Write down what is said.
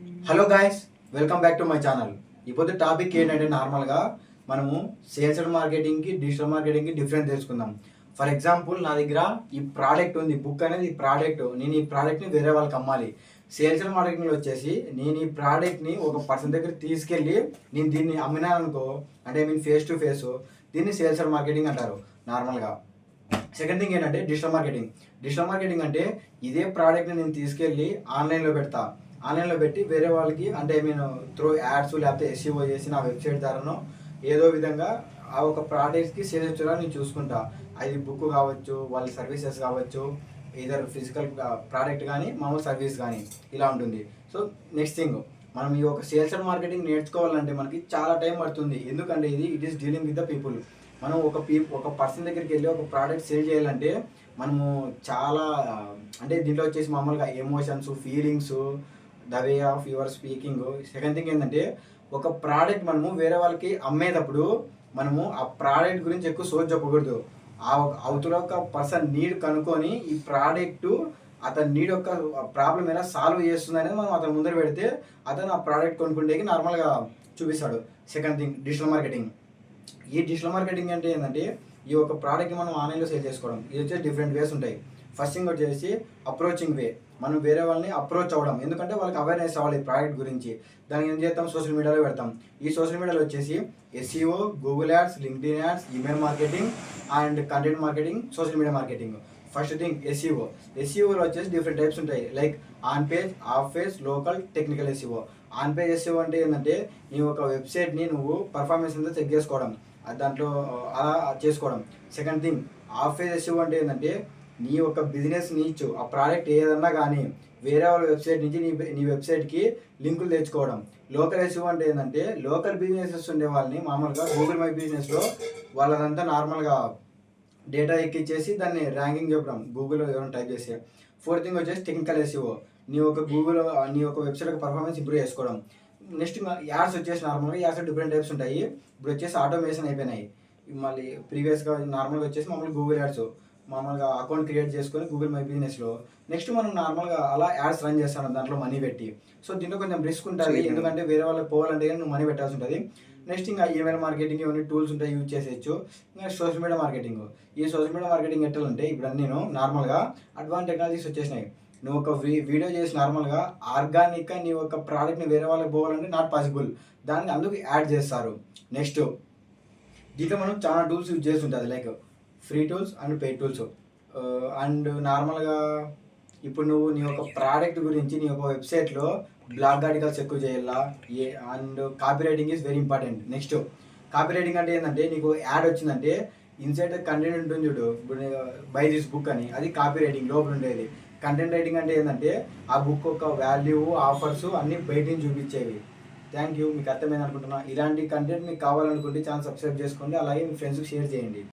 Hello guys, welcome back to my channel. ఇప్పుడు topic ఏంటంటే నార్మల్గా మనము సేల్స్ అండ్ మార్కెటింగ్కి డిజిటల్ మార్కెటింగ్కి డిఫరెన్స్ తెలుసుకుందాం. ఫర్ ఎగ్జాంపుల్ నా దగ్గర ఈ ప్రోడక్ట్ ఉంది, బుక్ అనేది ఈ ప్రోడక్ట్, నేను ఈ ప్రోడక్ట్ని వేరే వాళ్ళకి అమ్మాలి. సేల్స్ అండ్ మార్కెటింగ్లో వచ్చేసి నేను ఈ ప్రోడక్ట్ని ఒక పర్సన్ దగ్గర తీసుకెళ్ళి నేను దీన్ని అమ్మినాను అనుకో, అంటే మీన్ ఫేస్ టు ఫేస్, దీన్ని సేల్స్ అండ్ మార్కెటింగ్ అంటారు నార్మల్గా. సెకండ్ థింగ్ ఏంటంటే డిజిటల్ మార్కెటింగ్. డిజిటల్ మార్కెటింగ్ అంటే ఇదే ప్రోడక్ట్ని నేను తీసుకెళ్ళి ఆన్లైన్లో పెడతా. ఆన్లైన్లో పెట్టి వేరే వాళ్ళకి, అంటే నేను త్రూ యాడ్స్ లేకపోతే ఎస్ఈఓ చేసి నా వెబ్సైట్ ద్వారానో ఏదో విధంగా ఆ ఒక ప్రోడక్ట్స్కి సేల్ వచ్చేలా నేను చూసుకుంటా. అది బుక్ కావచ్చు, వాళ్ళ సర్వీసెస్ కావచ్చు, ఇదర్ ఫిజికల్ ప్రోడక్ట్ కానీ మామూలు సర్వీస్ కానీ ఇలా ఉంటుంది. సో నెక్స్ట్ థింగ్, మనం ఈ ఒక సేల్స్ అండ్ మార్కెటింగ్ నేర్చుకోవాలంటే మనకి చాలా టైం పడుతుంది. ఎందుకంటే it is dealing with the people. మనం ఒక పర్సన్ దగ్గరికి వెళ్ళి ఒక ప్రోడక్ట్ సేల్ చేయాలంటే మనము చాలా, అంటే దీంట్లో వచ్చేసి మామూలుగా emotions, feelings, the way of your speaking. Second thing ఏంటంటే ఒక ప్రోడక్ట్ మనము వేరే వాళ్ళకి అమ్మేటప్పుడు మనము ఆ ప్రోడక్ట్ గురించి ఎక్కువ సోచ్ చెప్పకూడదు. ఆ అవతల ఒక పర్సన్ నీడ్ కనుక్కొని ఈ ప్రోడక్ట్ అతని నీడ్ యొక్క ప్రాబ్లం ఎలా సాల్వ్ చేస్తుంది అనేది మనం అతను ముందర పెడితే అతను ఆ ప్రోడక్ట్ కొనుక్కుంటేకి నార్మల్గా చూపిస్తాడు. Second thing digital marketing. ఈ డిజిటల్ మార్కెటింగ్ అంటే ఏంటంటే ఈ ఒక ప్రోడక్ట్ని మనం ఆన్లైన్లో సేల్ చేసుకోవడం. ఇది వచ్చేసి డిఫరెంట్ వేస్ ఉంటాయి. ఫస్ట్ థింగ్ వచ్చేసి అప్రోచింగ్ వే. మనం వేరే వాళ్ళని అప్రోచ్ అవ్వడం, ఎందుకంటే వాళ్ళకి అవేర్నెస్ అవ్వాలి ఈ ప్రోడక్ట్ గురించి. దానికి ఏం చేస్తాం, సోషల్ మీడియాలో పెడతాం. ఈ సోషల్ మీడియాలో వచ్చేసి SEO, Google ads, LinkedIn ads, email marketing and content marketing, social media marketing. First thing SEO. ఎస్ఈఓలో వచ్చేసి డిఫరెంట్ టైప్స్ ఉంటాయి. Like on page, off page, local, technical SEO. On page SEO అంటే ఏంటంటే నీ ఒక వెబ్సైట్ని నువ్వు పర్ఫార్మెన్స్ అంతా చెక్ చేసుకోవడం, దాంట్లో అలా చేసుకోవడం. Second thing of page SEO అంటే ఏంటంటే నీ యొక్క బిజినెస్ నీచ్, ఆ ప్రోడక్ట్ ఏదన్నా కానీ వేరే వాళ్ళ వెబ్సైట్ నుంచి నీ వెబ్సైట్కి లింకులు తెచ్చుకోవడం. లోకల్ ఎస్ఈఓ అంటే ఏంటంటే లోకల్ బిజినెసెస్ ఉండే వాళ్ళని మామూలుగా గూగుల్ మై బిజినెస్లో వాళ్ళదంతా నార్మల్గా డేటా ఎక్కిచ్చేసి దాన్ని ర్యాంకింగ్ చెప్పడం గూగుల్లో ఎవరైనా టైప్ చేసి. ఫోర్త్ థింగ్ వచ్చేసి టెక్నికల్ ఎస్ఈఓ. నీ ఒక గూగుల్ నీ ఒక వెబ్సైట్ పర్ఫార్మెన్స్ ఇంప్రూవ్ చేసుకోవడం. నెక్స్ట్ యాడ్స్ వచ్చేసి నార్మల్గా యాడ్స్ డిఫరెంట్ టైప్స్ ఉంటాయి. ఇప్పుడు వచ్చేసి ఆటోమేషన్ అయిపోయినాయి. మళ్ళీ ప్రీవియస్గా నార్మల్గా వచ్చేసి మామూలుగా గూగుల్ యాడ్స్ మామూలుగా అకౌంట్ క్రియేట్ చేసుకొని గూగుల్ మై బిజినెస్లో నెక్స్ట్ మనం నార్మల్గా అలా యాడ్స్ రన్ చేస్తాను దాంట్లో మనీ పెట్టి. సో దీంట్లో కొంచెం రిస్క్ ఉంటుంది, ఎందుకంటే వేరే వాళ్ళకి పోవాలంటే కానీ నువ్వు మనీ పెట్టాల్సి ఉంటుంది. నెక్స్ట్ ఇంకా ఈమెయిల్ మార్కెటింగ్ ఇవన్నీ టూల్స్ ఉంటాయి, యూజ్ చేసేయచ్చు. ఇంకా సోషల్ మీడియా మార్కెటింగ్. ఈ సోషల్ మీడియా మార్కెటింగ్ ఎట్టాలంటే ఇప్పుడు నేను నార్మల్గా అడ్వాన్స్ టెక్నాలజీస్ వచ్చేసినాయి. నువ్వు ఒక వీడియో చేసి నార్మల్గా ఆర్గానిక్గా నీ ఒక ప్రోడక్ట్ని వేరే వాళ్ళకి పోవాలంటే నాట్ పాసిబుల్. దానికి అందుకు యాడ్ చేస్తారు. నెక్స్ట్ దీంట్లో మనం చాలా టూల్స్ యూజ్ చేస్తుంటుంది, like free tools and paid tools. And నార్మల్గా ఇప్పుడు నువ్వు నీ యొక్క ప్రోడక్ట్ గురించి నీ యొక్క వెబ్సైట్లో బ్లాగ్ ఆర్టికల్స్ ఎక్కువ చేయాలా. And copy writing is very important. Next copy writing అంటే ఏంటంటే నీకు యాడ్ వచ్చిందంటే ఇన్సైడ్ కంటెంట్ ఉంటుంది చూడు, ఇప్పుడు బై దిస్ బుక్ అని, అది కాపీ రైటింగ్ లోపల ఉండేది. కంటెంట్ రైటింగ్ అంటే ఏంటంటే ఆ బుక్ యొక్క వాల్యూ, ఆఫర్స్ అన్నీ బయట నుంచి చూపించేవి. థ్యాంక్ యూ, మీకు అర్థమైంది అనుకుంటున్నా. ఇలాంటి కంటెంట్ మీకు కావాలనుకుంటే ఛానల్ సబ్స్క్రైబ్ చేసుకోండి, అలాగే మీ ఫ్రెండ్స్కి షేర్ చేయండి.